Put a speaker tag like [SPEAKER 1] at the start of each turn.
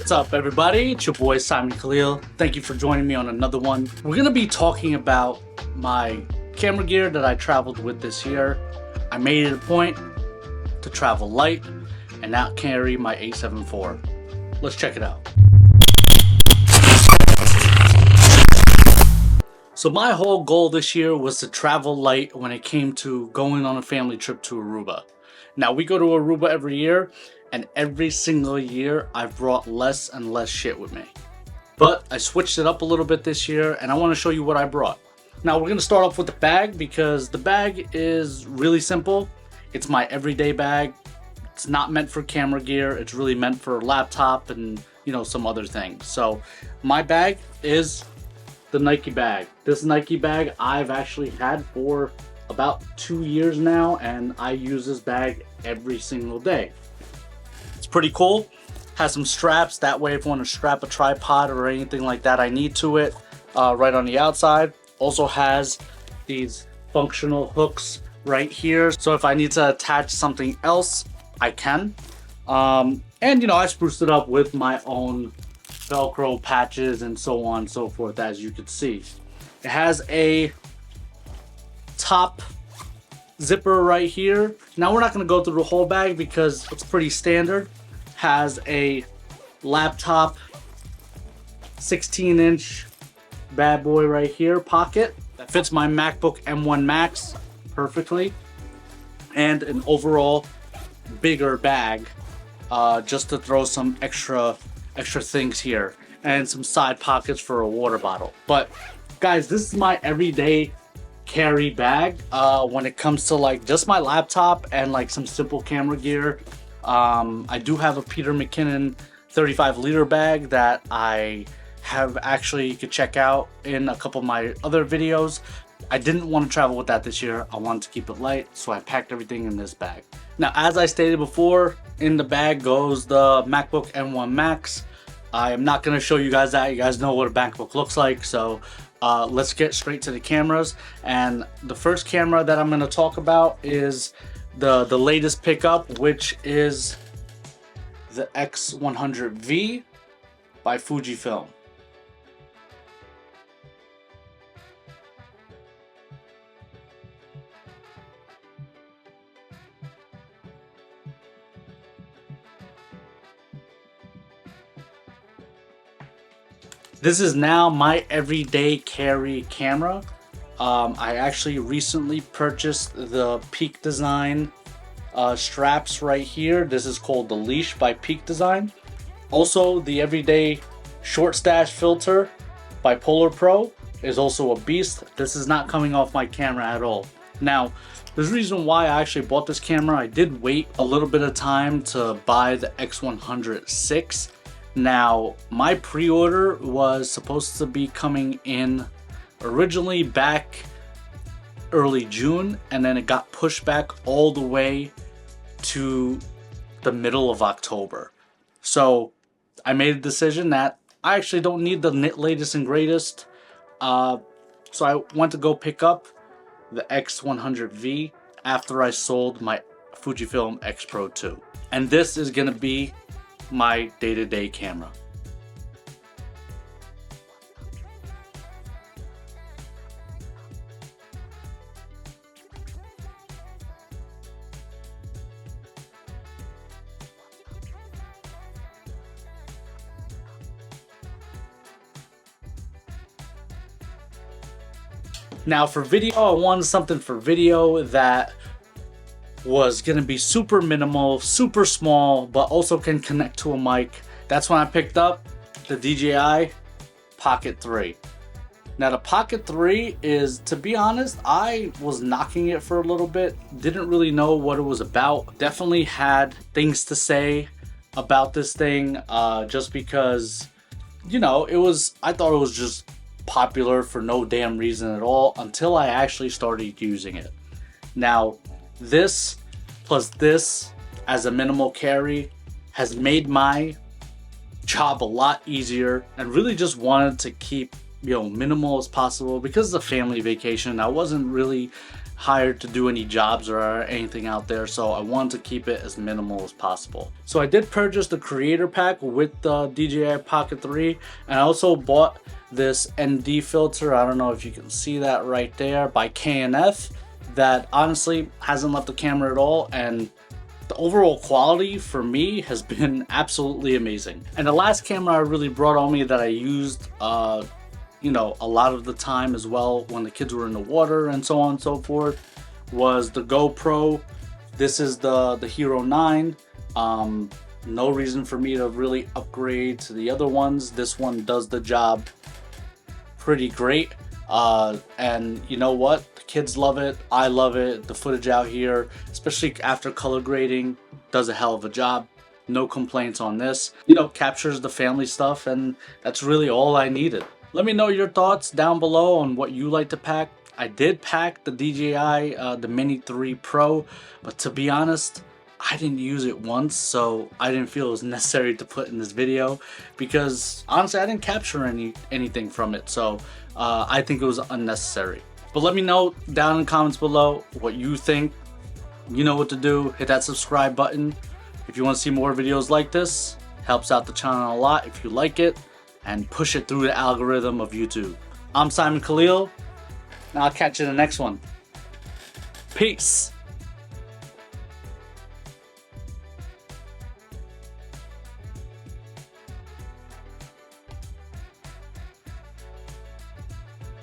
[SPEAKER 1] What's up, everybody? It's your boy Simon Khalil. Thank you for joining me on another one. We're gonna be talking about my camera gear that I traveled with this year. I made it a point to travel light and not carry my A7 IV. Let's check it out. So my whole goal this year was to travel light when it came to going on a family trip to Aruba. Now, we go to Aruba every year, and every single year I've brought less and less shit with me. But I switched it up a little bit this year, and I want to show you what I brought. Now, we're going to start off with the bag because the bag is really simple. It's my everyday bag. It's not meant for camera gear. It's really meant for a laptop and, some other things. So my bag is the Nike bag. This Nike bag I've actually had for about 2 years now, and I use this bag every single day. It's pretty cool. Has some straps, that way if I want to strap a tripod or anything like that I need to it, right on the outside. Also has these functional hooks right here, so if I need to attach something else I can. And I spruced it up with my own Velcro patches and so on and so forth, as you can see. It has a top zipper right here. Now, we're not going to go through the whole bag because it's pretty standard. Has a laptop 16-inch bad boy right here pocket that fits my MacBook M1 Max perfectly, and an overall bigger bag just to throw some extra things here, and some side pockets for a water bottle. But guys, this is my everyday carry bag when it comes to just my laptop and some simple camera gear. I do have a Peter McKinnon 35-liter bag that I have actually, you could check out in a couple of my other videos. I didn't want to travel with that this year. I wanted to keep it light, so I packed everything in this bag. Now, as I stated before, in the bag goes the MacBook M1 Max. I am not going to show you guys that. You guys know what a MacBook looks like, so let's get straight to the cameras. And the first camera that I'm going to talk about is the latest pickup, which is the X100V by Fujifilm. This is now my everyday carry camera. I actually recently purchased the Peak Design straps right here. This is called the Leash by Peak Design. Also, the everyday short stash filter by Polar Pro is also a beast. This is not coming off my camera at all. Now, there's a reason why I actually bought this camera. I did wait a little bit of time to buy the X100VI. Now, my pre-order was supposed to be coming in originally back early June, and then it got pushed back all the way to the middle of October. So I made a decision that I actually don't need the latest and greatest. So I went to go pick up the X100V after I sold my Fujifilm X Pro 2. And this is going to be my day-to-day camera. Now, for video, I wanted something for video that was going to be super minimal, super small, but also can connect to a mic. That's when I picked up the DJI Pocket 3. Now, the Pocket 3 is, to be honest, I was knocking it for a little bit. Didn't really know what it was about. Definitely had things to say about this thing, just because, I thought it was just popular for no damn reason at all until I actually started using it. Now, this plus this as a minimal carry has made my job a lot easier, and really just wanted to keep minimal as possible because it's a family vacation. I wasn't really hired to do any jobs or anything out there, so I wanted to keep it as minimal as possible. So I did purchase the creator pack with the DJI Pocket 3, and I also bought this ND filter. I don't know if you can see that right there, by K&F, that honestly hasn't left the camera at all, and the overall quality for me has been absolutely amazing. And the last camera I really brought on me that I used you know, a lot of the time as well when the kids were in the water and so on and so forth was the GoPro. This is the Hero 9. No reason for me to really upgrade to the other ones. This one does the job pretty great. And you know what? The kids love it. I love it. The footage out here, especially after color grading, does a hell of a job. No complaints on this. You know, captures the family stuff, and that's really all I needed. Let me know your thoughts down below on what you like to pack. I did pack the DJI, the Mini 3 Pro, but to be honest, I didn't use it once, so I didn't feel it was necessary to put in this video because honestly, I didn't capture anything from it, so I think it was unnecessary. But let me know down in the comments below what you think. You know what to do. Hit that subscribe button if you want to see more videos like this. Helps out the channel a lot if you like it, and push it through the algorithm of YouTube. I'm Simon Khalil, and I'll catch you in the next one. Peace.